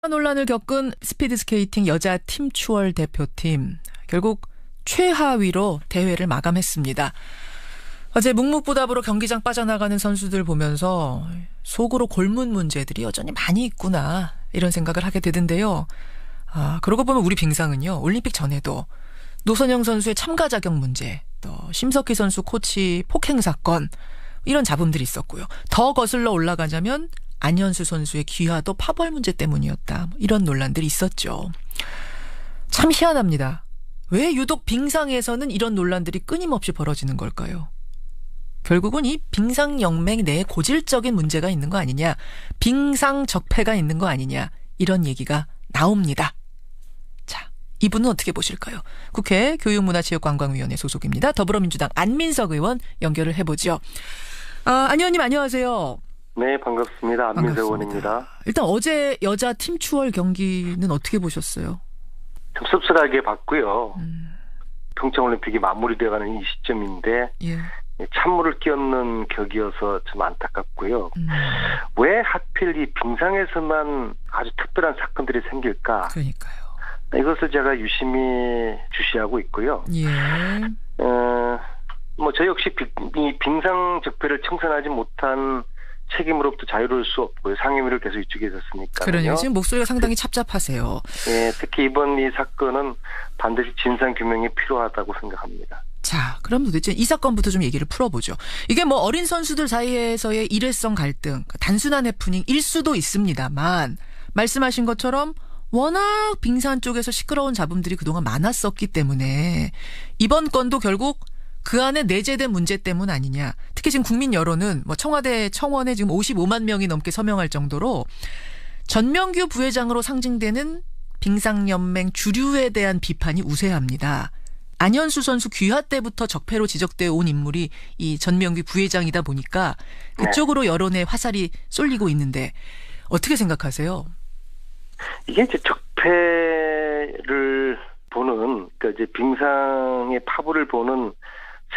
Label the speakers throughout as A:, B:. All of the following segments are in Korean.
A: 논란을 겪은 스피드스케이팅 여자 팀 추월 대표팀 결국 최하위로 대회를 마감했습니다. 어제 묵묵부답으로 경기장 빠져나가는 선수들 보면서 속으로 골문 문제들이 여전히 많이 있구나 이런 생각을 하게 되던데요. 그러고 보면 우리 빙상은요. 올림픽 전에도 노선영 선수의 참가 자격 문제, 또 심석희 선수 코치 폭행 사건 이런 잡음들이 있었고요. 더 거슬러 올라가자면 안현수 선수의 귀화도 파벌 문제 때문이었다. 이런 논란들이 있었죠. 참 희한합니다. 왜 유독 빙상에서는 이런 논란들이 끊임없이 벌어지는 걸까요? 결국은 이 빙상연맹 내에 고질적인 문제가 있는 거 아니냐, 빙상적폐가 있는 거 아니냐 이런 얘기가 나옵니다. 자, 이분은 어떻게 보실까요? 국회 교육문화체육관광위원회 소속입니다. 더불어민주당 안민석 의원 연결을 해보죠. 안 의원님 안녕하세요.
B: 네, 반갑습니다. 안민석 의원입니다.
A: 일단 어제 여자 팀 추월 경기는 어떻게 보셨어요?
B: 좀 씁쓸하게 봤고요. 평창올림픽이 마무리되어가는 이 시점인데
A: 예.
B: 찬물을 끼얹는 격이어서 좀 안타깝고요. 왜 하필 이 빙상에서만 아주 특별한 사건들이 생길까?
A: 그러니까요.
B: 이것을 제가 유심히 주시하고 있고요.
A: 예.
B: 저 역시 이 빙상 적폐를 청산하지 못한 책임으로부터 자유로울 수 없고요. 상임위를 계속 이쪽에 있었으니까요.
A: 그러네요. 지금 목소리가 상당히 찹찹하세요.
B: 네, 특히 이번 이 사건은 반드시 진상 규명이 필요하다고 생각합니다.
A: 자, 그럼 도대체 이 사건부터 좀 얘기를 풀어보죠. 이게 뭐 어린 선수들 사이에서의 일회성 갈등, 단순한 해프닝일 수도 있습니다만 말씀하신 것처럼 워낙 빙상 쪽에서 시끄러운 잡음들이 그동안 많았었기 때문에 이번 건도 결국 그 안에 내재된 문제 때문 아니냐. 특히 지금 국민 여론은 뭐 청와대 청원에 지금 55만 명이 넘게 서명할 정도로 전명규 부회장으로 상징되는 빙상연맹 주류에 대한 비판이 우세합니다. 안현수 선수 귀화 때부터 적폐로 지적되어 온 인물이 이 전명규 부회장이다 보니까 그쪽으로 여론의 화살이 쏠리고 있는데 어떻게 생각하세요?
B: 이게 이제 적폐를 보는, 그러니까 이제 빙상의 파벌을 보는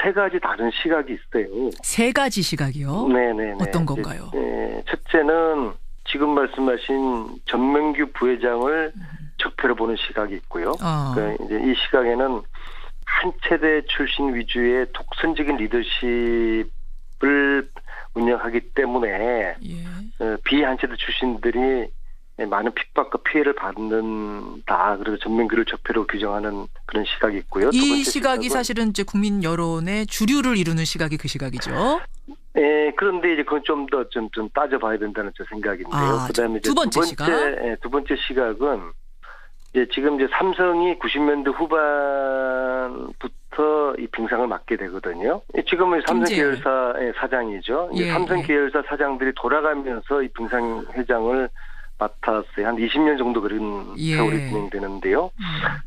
B: 세 가지 다른 시각이 있어요.
A: 세 가지 시각이요?
B: 네네.
A: 어떤 건가요?
B: 첫째는 지금 말씀하신 전명규 부회장을 적폐로 보는 시각이 있고요. 그러니까 이제 이 시각에는 한 체대 출신 위주의 독선적인 리더십을 운영하기 때문에 비한 체대 출신들이 많은 핍박과 피해를 받는다. 그래서 전명규를 적폐로 규정하는 그런 시각이 있고요.
A: 이 시각이 사실은 이제 국민 여론의 주류를 이루는 시각이 그 시각이죠.
B: 네, 그런데 이제 그건 좀 더 좀 따져봐야 된다는 제 생각인데요. 그다음에 이제
A: 두 번째 시각.
B: 두 번째 시각은 이제 지금 이제 삼성이 90년대 후반부터 이 빙상을 맡게 되거든요. 지금은 삼성 계열사의 사장이죠. 이제 삼성 계열사 사장들이 돌아가면서 이 빙상 회장을 맡았어요. 한 20년 정도 그런 세월이 진행되는데요.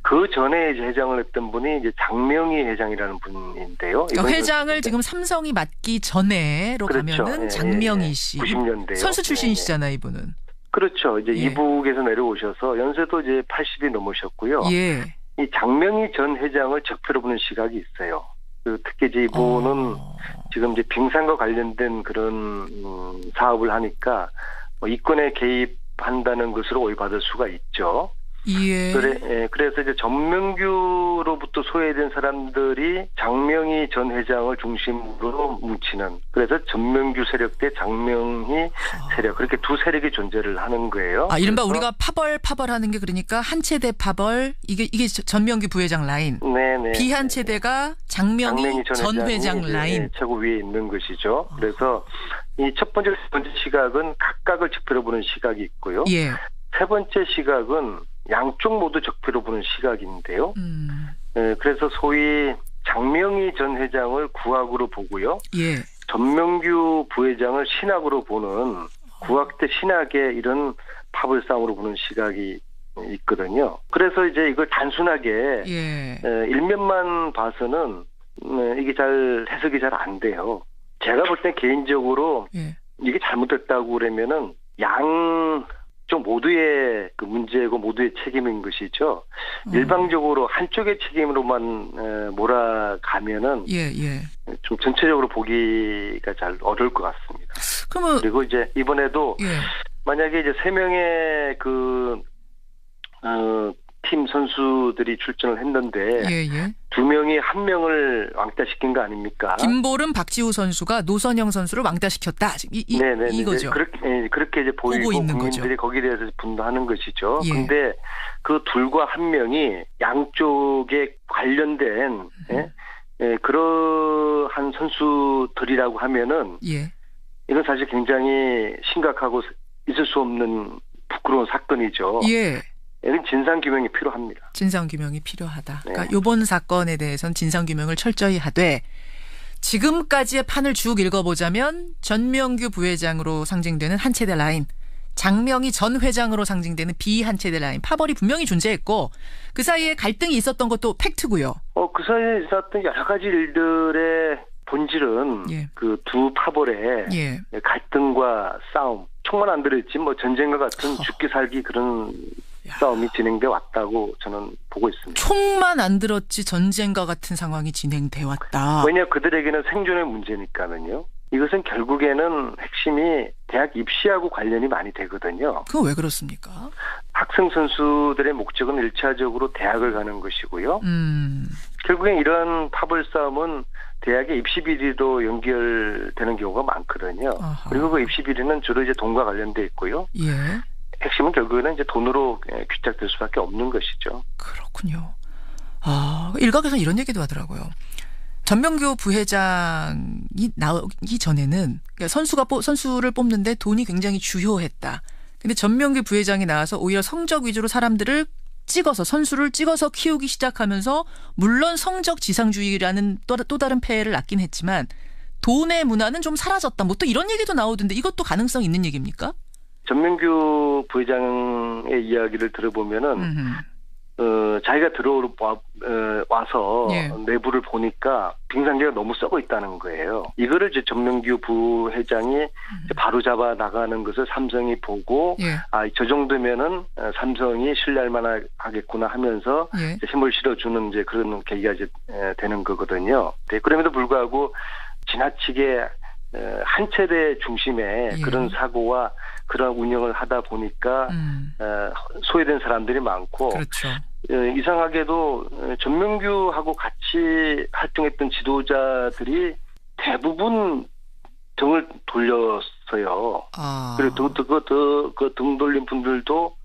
B: 그 전에 이제 회장을 했던 분이 이제 장명희 회장이라는 분인데요.
A: 그러니까 회장을 지금 삼성이 맡기 전에로
B: 그렇죠.
A: 가면은 장명희 씨.
B: 90년대
A: 선수 출신이시잖아요, 이분은.
B: 그렇죠. 이제 이북에서 내려오셔서 연세도 이제 80이 넘으셨고요. 이 장명희 전 회장을 적폐로 보는 시각이 있어요. 특히 이제 이분은 지금 이제 빙상과 관련된 그런 사업을 하니까 이권에 개입한다는 것으로 오해받을 수가 있죠. 그래서 이제 전명규로부터 소외된 사람들이 장명희 전 회장을 중심으로 뭉치는, 그래서 전명규 세력 대 장명희 세력, 그렇게 두 세력이 존재를 하는 거예요.
A: 이른바 우리가 파벌하는 게 그러니까 한 체대 파벌, 이게 전명규 부회장 라인. 네네. 비한 체대가 장명희 전 회장 라인.
B: 최고 위에 있는 것이죠. 그래서 이 첫 번째, 두 번째 시각은 각각을 적폐로 보는 시각이 있고요. 세 번째 시각은 양쪽 모두 적폐로 보는 시각인데요. 그래서 소위 장명희 전 회장을 구악으로 보고요. 전명규 부회장을 신악으로 보는 구악 대 신악의 이런 파벌상으로 보는 시각이 있거든요. 그래서 이제 이걸 단순하게 일면만 봐서는 이게 잘 해석이 잘 안 돼요. 제가 볼 때 개인적으로 이게 잘못됐다고 그러면은 쪽 모두의 그 문제고 모두의 책임인 것이죠. 일방적으로 한쪽의 책임으로만 몰아가면은 좀 전체적으로 보기가 잘 어려울 것 같습니다. 그리고 이제 이번에도 만약에 이제 3명의 그 팀 선수들이 출전을 했는데
A: 예.
B: 2명이 1명을 왕따시킨 거 아닙니까?
A: 김보름, 박지우 선수가 노선영 선수를 왕따시켰다.
B: 네네.
A: 이거죠.
B: 그렇게 이제 보이고 국민들이 거기에 대해서 분노하는 것이죠. 그런데
A: 예.
B: 그 둘과 1명이 양쪽에 관련된 그러한 선수들이라고 하면은
A: 예.
B: 이건 사실 굉장히 심각하고 있을 수 없는 부끄러운 사건이죠.
A: 예.
B: 이건 진상규명이 필요합니다.
A: 진상규명이 필요하다.
B: 네.
A: 그러니까 이번 사건에 대해서는 진상규명을 철저히 하되 지금까지의 판을 쭉 읽어보자면 전명규 부회장으로 상징되는 한 체대 라인, 장명희 전 회장으로 상징되는 B 한 체대 라인, 파벌이 분명히 존재했고 그 사이에 갈등이 있었던 것도 팩트고요.
B: 그 사이에 있었던 여러 가지 일들의 본질은
A: 예.
B: 그 두 파벌의
A: 예.
B: 갈등과 싸움, 총만 안 들었지 뭐 전쟁과 같은 죽기 살기 그런 싸움이 진행돼 왔다고 저는 보고 있습니다.
A: 총만 안 들었지 전쟁과 같은 상황이 진행돼 왔다.
B: 왜냐 그들에게는 생존의 문제니까는요. 이것은 결국에는 핵심이 대학 입시하고 관련이 많이 되거든요.
A: 그건 왜 그렇습니까?
B: 학생 선수들의 목적은 1차적으로 대학을 가는 것이고요. 결국엔 이런 파벌 싸움은 대학의 입시 비리로 연결되는 경우가 많거든요.
A: 아하.
B: 그리고 그 입시 비리는 주로 이제 돈과 관련돼 있고요.
A: 예.
B: 핵심은 결국에는 이제 돈으로 귀착될 수밖에 없는 것이죠.
A: 그렇군요. 일각에서 이런 얘기도 하더라고요. 전명규 부회장이 나오기 전에는 그러니까 선수를 뽑는데 돈이 굉장히 주요했다. 근데 전명규 부회장이 나와서 오히려 성적 위주로 사람들을 선수를 찍어서 키우기 시작하면서 물론 성적 지상주의라는 또 다른 폐해를 낳긴 했지만 돈의 문화는 좀 사라졌다. 뭐 또 이런 얘기도 나오던데 이것도 가능성 있는 얘기입니까?
B: 전명규 부회장의 이야기를 들어보면은 자기가 와서
A: 예.
B: 내부를 보니까 빙상계가 너무 썩어 있다는 거예요. 이거를 이제 전명규 부회장이 바로 잡아 나가는 것을 삼성이 보고
A: 예.
B: 저 정도면은 삼성이 신뢰할 만하겠구나 하면서
A: 예.
B: 이제 힘을 실어주는 이제 그런 계기가 이제 되는 거거든요. 네, 그럼에도 불구하고 지나치게 한 체대 중심의
A: 예.
B: 그런 사고와 그런 운영을 하다 보니까 소외된 사람들이 많고
A: 그렇죠.
B: 이상하게도 전명규하고 같이 활동했던 지도자들이 대부분 등을 돌렸어요. 그리고 그 등 돌린 분들도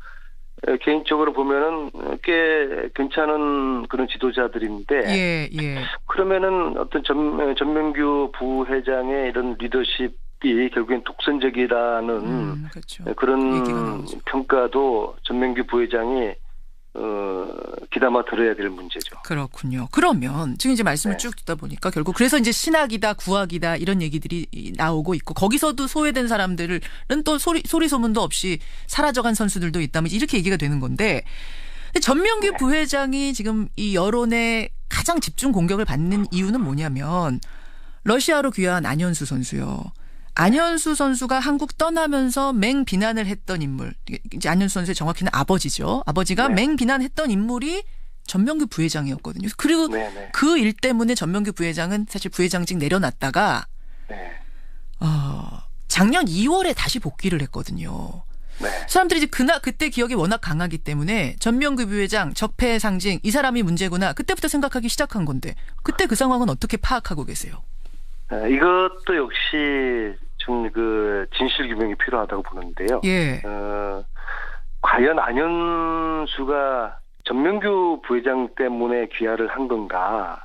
B: 개인적으로 보면은 꽤 괜찮은 그런 지도자들인데
A: 예.
B: 그러면은 어떤 전명규 부회장의 이런 리더십이 결국엔 독선적이라는
A: 그렇죠.
B: 그런 평가도 전명규 부회장이 귀담아 들어야 될 문제죠.
A: 그렇군요. 그러면 지금 이제 말씀을 쭉 듣다 보니까 결국 그래서 이제 신학이다, 구학이다 이런 얘기들이 나오고 있고 거기서도 소외된 사람들은 또 소리 소문도 없이 사라져간 선수들도 있다면 이렇게 얘기가 되는 건데 전명규 부회장이 지금 이 여론에 가장 집중 공격을 받는 이유는 뭐냐면 러시아로 귀화한 안현수 선수요. 안현수 선수가 한국 떠나면서 맹비난을 했던 인물. 이제 안현수 선수의 정확히는 아버지죠. 아버지가 맹비난했던 인물이 전명규 부회장이었거든요. 그리고 그 일 때문에 전명규 부회장은 사실 부회장직 내려놨다가 작년 2월에 다시 복귀를 했거든요. 사람들이 이제 그때 기억이 워낙 강하기 때문에 전명규 부회장 적폐의 상징 이 사람이 문제구나. 그때부터 생각하기 시작한 건데 그때 그 상황은 어떻게 파악하고 계세요?
B: 이것도 역시 좀 그 진실 규명이 필요하다고 보는데요.
A: 예.
B: 과연 안현수가 전명규 부회장 때문에 귀화를 한 건가?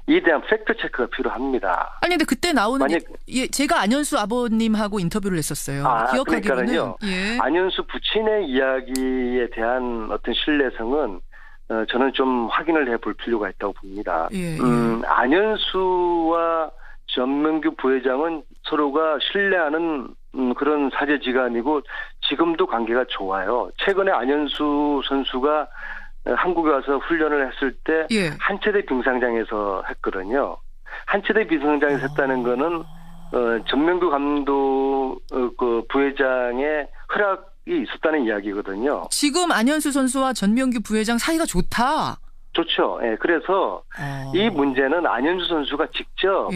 B: 이에 대한 팩트 체크가 필요합니다.
A: 아니 근데 그때 나오는 제가 안현수 아버님하고 인터뷰를 했었어요. 기억하기로는
B: 안현수 부친의 이야기에 대한 어떤 신뢰성은 저는 좀 확인을 해볼 필요가 있다고 봅니다. 안현수와 전명규 부회장은 서로가 신뢰하는 그런 사제지간이고 지금도 관계가 좋아요. 최근에 안현수 선수가 한국에 와서 훈련을 했을 때 한체대 빙상장에서 했거든요. 한체대 빙상장에서 했다는 거는 전명규 감독 그 부회장의 허락이 있었다는 이야기거든요.
A: 지금 안현수 선수와 전명규 부회장 사이가 좋다.
B: 좋죠. 예, 그래서 이 문제는 안현수 선수가 직접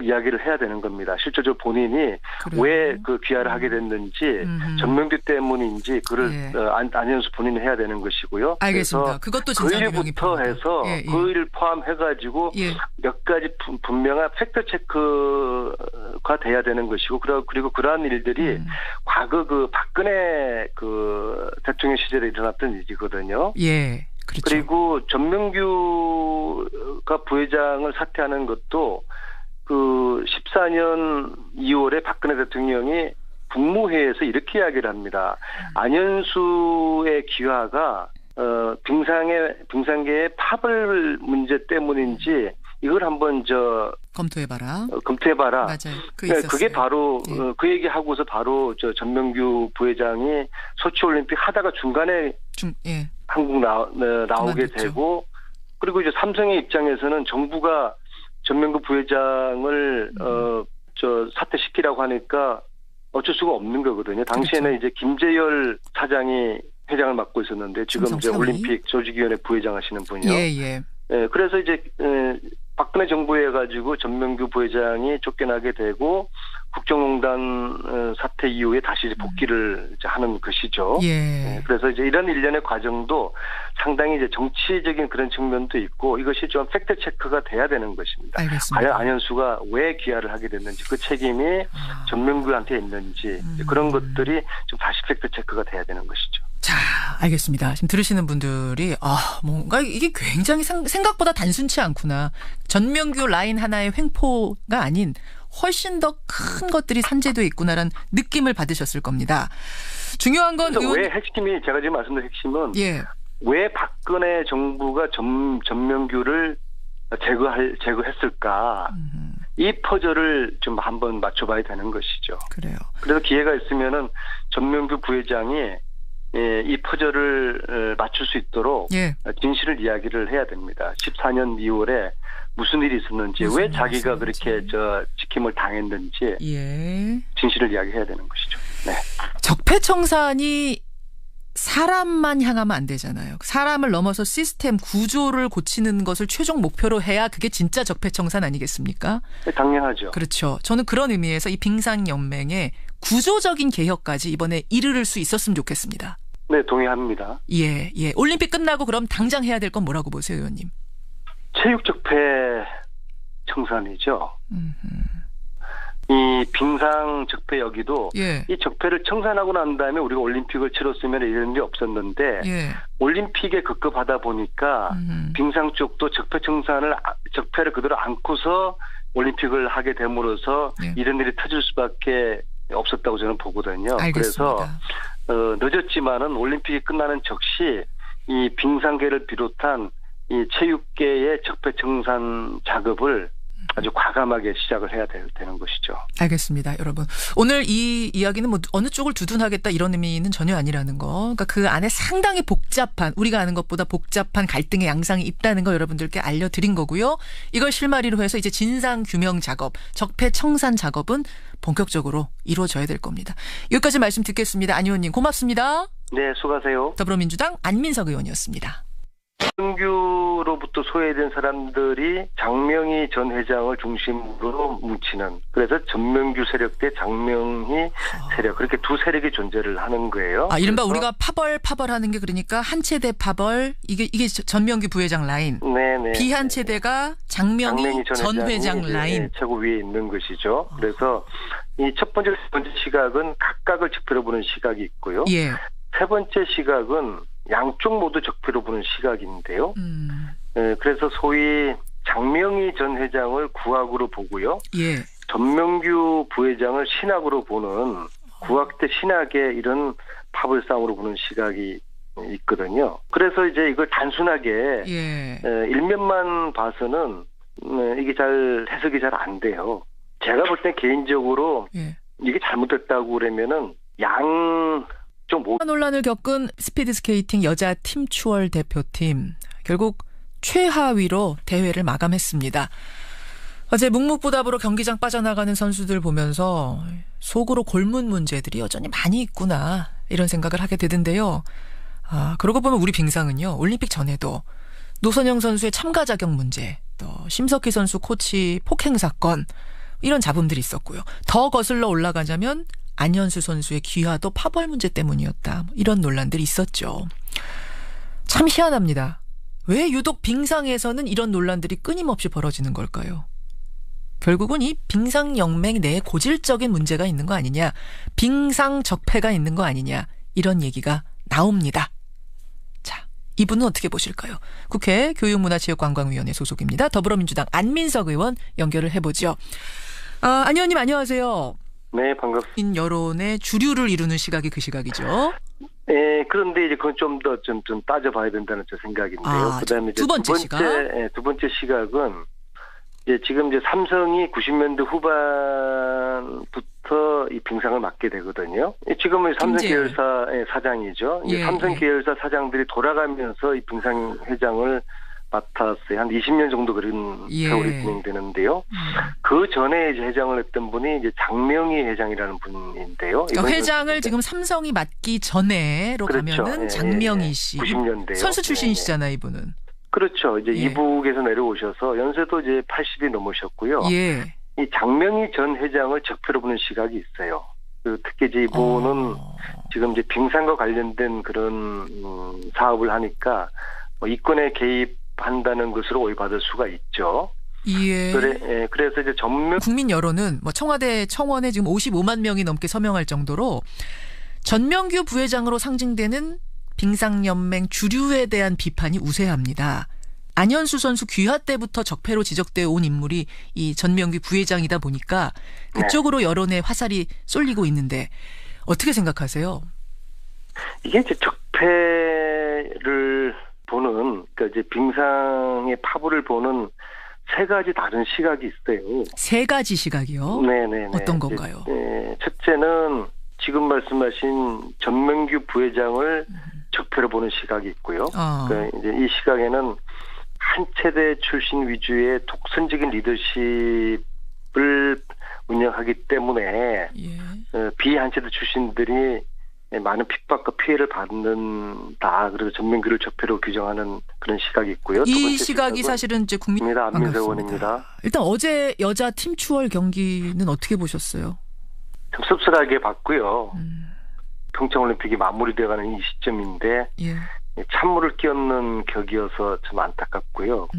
B: 이야기를 해야 되는 겁니다. 실제로 본인이 왜 그 귀화를 하게 됐는지 전명규 때문인지 그를 안현수 본인이 해야 되는 것이고요.
A: 알겠습니다. 그것도
B: 진상규명부터 해서 그 일을 포함해가지고 몇 가지 분명한 팩트 체크가 돼야 되는 것이고 그리고 그러한 일들이 과거 그 박근혜 그 대통령 시절에 일어났던 일이거든요.
A: 예. 그렇죠.
B: 그리고 전명규가 부회장을 사퇴하는 것도 그 14년 2월에 박근혜 대통령이 국무회의에서 이렇게 이야기를 합니다. 안현수의 귀화가 빙상계의 파벌 문제 때문인지 이걸 한번 검토해봐라.
A: 맞아요.
B: 그게 바로 그 얘기하고서 바로 전명규 부회장이 소치올림픽 하다가 중간에 한국 나오게 되고 그리고 이제 삼성의 입장에서는 정부가 전명규 부회장을 사퇴시키라고 하니까 어쩔 수가 없는 거거든요. 당시에는 이제 김재열 사장이 회장을 맡고 있었는데 지금 이제 올림픽 조직위원회 부회장 하시는 분이요. 그래서 이제 박근혜 정부에 가지고 전명규 부회장이 쫓겨나게 되고 국정농단 사태 이후에 다시 복귀를 이제 하는 것이죠. 그래서 이제 이런 일련의 과정도 상당히 이제 정치적인 그런 측면도 있고 이것이 좀 팩트 체크가 돼야 되는 것입니다.
A: 알겠습니다.
B: 과연 안현수가 왜 귀화를 하게 됐는지 그 책임이 전명규한테 있는지 그런 것들이 좀 다시 팩트 체크가 돼야 되는 것이죠.
A: 자, 알겠습니다. 지금 들으시는 분들이 뭔가 이게 굉장히 생각보다 단순치 않구나. 전명규 라인 하나의 횡포가 아닌 훨씬 더 큰 것들이 산재되어 있구나라는 느낌을 받으셨을 겁니다. 중요한 건
B: 왜 핵심이 제가 지금 말씀드린 핵심은 왜 박근혜 정부가 전명규를 제거했을까? 이 퍼즐을 좀 한번 맞춰봐야 되는 것이죠.
A: 그래요.
B: 그래서 기회가 있으면은 전명규 부회장이 이 퍼즐을 맞출 수 있도록 진실을 이야기를 해야 됩니다. 14년 2월에 무슨 일이 있었는지 왜 자기가 그렇게 지킴을 당했는지 진실을 이야기해야 되는 것이죠. 네.
A: 적폐청산이 사람만 향하면 안 되잖아요. 사람을 넘어서 시스템 구조를 고치는 것을 최종 목표로 해야 그게 진짜 적폐청산 아니겠습니까?
B: 네, 당연하죠.
A: 그렇죠. 저는 그런 의미에서 이 빙상연맹의 구조적인 개혁까지 이번에 이르를 수 있었으면 좋겠습니다.
B: 네, 동의합니다.
A: 올림픽 끝나고 그럼 당장 해야 될 건 뭐라고 보세요, 의원님?
B: 체육 적폐 청산이죠. 이 빙상 적폐 여기도 이 적폐를 청산하고 난 다음에 우리가 올림픽을 치렀으면 이런 일이 없었는데 올림픽에 급급하다 보니까 빙상 쪽도 적폐를 그대로 안고서 올림픽을 하게 됨으로써 이런 일이 터질 수밖에 없었다고 저는 보거든요.
A: 알겠습니다.
B: 그래서 늦었지만은 올림픽이 끝나는 즉시 이 빙상계를 비롯한 이 체육계의 적폐청산 작업을 아주 과감하게 시작을 해야 되는 것이죠.
A: 알겠습니다, 여러분. 오늘 이 이야기는 뭐 어느 쪽을 두둔하겠다 이런 의미는 전혀 아니라는 거. 그러니까 그 안에 상당히 복잡한, 우리가 아는 것보다 복잡한 갈등의 양상이 있다는 거 여러분들께 알려드린 거고요. 이걸 실마리로 해서 이제 진상 규명 작업, 적폐 청산 작업은 본격적으로 이루어져야 될 겁니다. 여기까지 말씀 듣겠습니다. 안 의원님 고맙습니다.
B: 네, 수고하세요.
A: 더불어민주당 안민석 의원이었습니다.
B: 전명규로부터 소외된 사람들이 장명희 전 회장을 중심으로 뭉치는, 그래서 전명규 세력 대 장명희 세력, 그렇게 두 세력이 존재를 하는 거예요.
A: 이른바 우리가 파벌하는 게 그러니까 한 체대 파벌, 이게 전명규 부회장 라인.
B: 네네.
A: 비한 체대가 장명희 전 회장 라인.
B: 최고 위에 있는 것이죠. 그래서 이 첫 번째, 세 번째 시각은 각각을 적폐로 보는 시각이 있고요. 세 번째 시각은 양쪽 모두 적폐로 보는 시각인데요. 그래서 소위 장명희 전 회장을 구악으로 보고요. 전명규 부회장을 신악으로 보는 구악 대 신악의 이런 파벌상으로 보는 시각이 있거든요. 그래서 이제 이걸 단순하게 일면만 봐서는 이게 잘 해석이 잘 안 돼요. 제가 볼 때 개인적으로 이게 잘못됐다고 그러면은
A: 논란을 겪은 스피드스케이팅 여자 팀 추월 대표팀 결국 최하위로 대회를 마감했습니다. 어제 묵묵부답으로 경기장 빠져나가는 선수들 보면서 속으로 골문 문제들이 여전히 많이 있구나 이런 생각을 하게 되던데요. 그러고 보면 우리 빙상은요 올림픽 전에도 노선영 선수의 참가 자격 문제, 또 심석희 선수 코치 폭행 사건 이런 잡음들이 있었고요. 더 거슬러 올라가자면 안현수 선수의 귀화도 파벌 문제 때문이었다. 이런 논란들이 있었죠. 참 희한합니다. 왜 유독 빙상에서는 이런 논란들이 끊임없이 벌어지는 걸까요? 결국은 이 빙상연맹 내에 고질적인 문제가 있는 거 아니냐, 빙상적폐가 있는 거 아니냐, 이런 얘기가 나옵니다. 자, 이분은 어떻게 보실까요? 국회 교육문화체육관광위원회 소속입니다. 더불어민주당 안민석 의원 연결을 해보죠. 안 의원님 안녕하세요.
B: 네, 반갑습니다.
A: 여론의 주류를 이루는 시각이 그 시각이죠.
B: 네, 그런데 이제 그건 좀 더 좀 따져봐야 된다는 제 생각인데요. 그다음에 이제 두 번째 시각은 이제 지금 이제 삼성이 90년대 후반부터 이 빙상을 맡게 되거든요. 지금은 삼성 계열사의 사장이죠.
A: 예,
B: 삼성 계열사 사장들이 돌아가면서 이 빙상 회장을 맡았어요. 한 20년 정도 그런 세월이 진행되는데요. 그 전에 이제 회장을 했던 분이 이제 장명희 회장이라는 분인데요.
A: 그러니까 회장을 지금 삼성이 맡기 전에로
B: 그렇죠.
A: 가면은 장명희 씨.
B: 90년대
A: 선수 출신이시잖아요, 이분은.
B: 그렇죠. 이제 이북에서 내려오셔서 연세도 이제 80이 넘으셨고요. 이 장명희 전 회장을 적폐로 보는 시각이 있어요. 특히 이제 이분은 지금 이제 빙상과 관련된 그런 사업을 하니까 뭐 이권에 개입한다는 것으로 오해받을 수가 있죠.
A: 예.
B: 그래서 이제
A: 국민 여론은 뭐 청와대 청원에 지금 55만 명이 넘게 서명할 정도로 전명규 부회장으로 상징되는 빙상연맹 주류에 대한 비판이 우세합니다. 안현수 선수 귀화 때부터 적폐로 지적되어 온 인물이 이 전명규 부회장이다 보니까 그쪽으로 여론의 화살이 쏠리고 있는데 어떻게 생각하세요?
B: 이게 이제 적폐를 보는, 그러니까 이제 빙상의 파벌을 보는 세 가지 다른 시각이 있어요.
A: 세 가지 시각이요?
B: 네네.
A: 어떤 건가요?
B: 첫째는 지금 말씀하신 전명규 부회장을 적폐로 보는 시각이 있고요. 그러니까 이제 이 시각에는 한 체대 출신 위주의 독선적인 리더십을 운영하기 때문에 비한 체대 출신들이 많은 핍박과 피해를 받는다. 그래서 전명규를 적폐로 규정하는 그런 시각이 있고요.
A: 이 시각이 사실은 이제
B: 국민입니다. 안민석 의원입니다.
A: 일단 어제 여자 팀 추월 경기는 어떻게 보셨어요?
B: 좀 씁쓸하게 봤고요. 평창올림픽이 마무리되어가는 이 시점인데 찬물을 끼얹는 격이어서 좀 안타깝고요.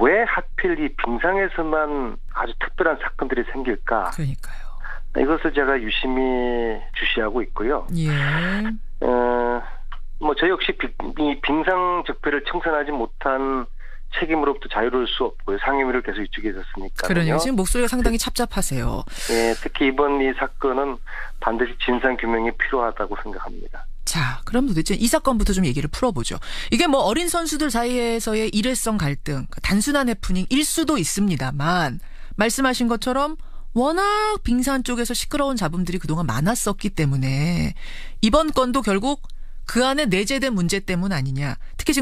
B: 왜 하필 이 빙상에서만 아주 특별한 사건들이 생길까?
A: 그러니까요.
B: 이것을 제가 유심히 주시하고 있고요. 뭐 저 역시 이 빙상 적폐를 청산하지 못한 책임으로부터 자유로울 수 없고요. 상임위를 계속 이쪽에 있었으니까요.
A: 그러네요. 지금 목소리가 상당히 찹찹하세요.
B: 특히 이번 이 사건은 반드시 진상 규명이 필요하다고 생각합니다.
A: 자, 그럼 도대체 이 사건부터 좀 얘기를 풀어보죠. 이게 뭐 어린 선수들 사이에서의 일회성 갈등, 단순한 해프닝일 수도 있습니다만 말씀하신 것처럼 워낙 빙산 쪽에서 시끄러운 잡음들이 그동안 많았었기 때문에 이번 건도 결국 그 안에 내재된 문제 때문 아니냐. 특히 지금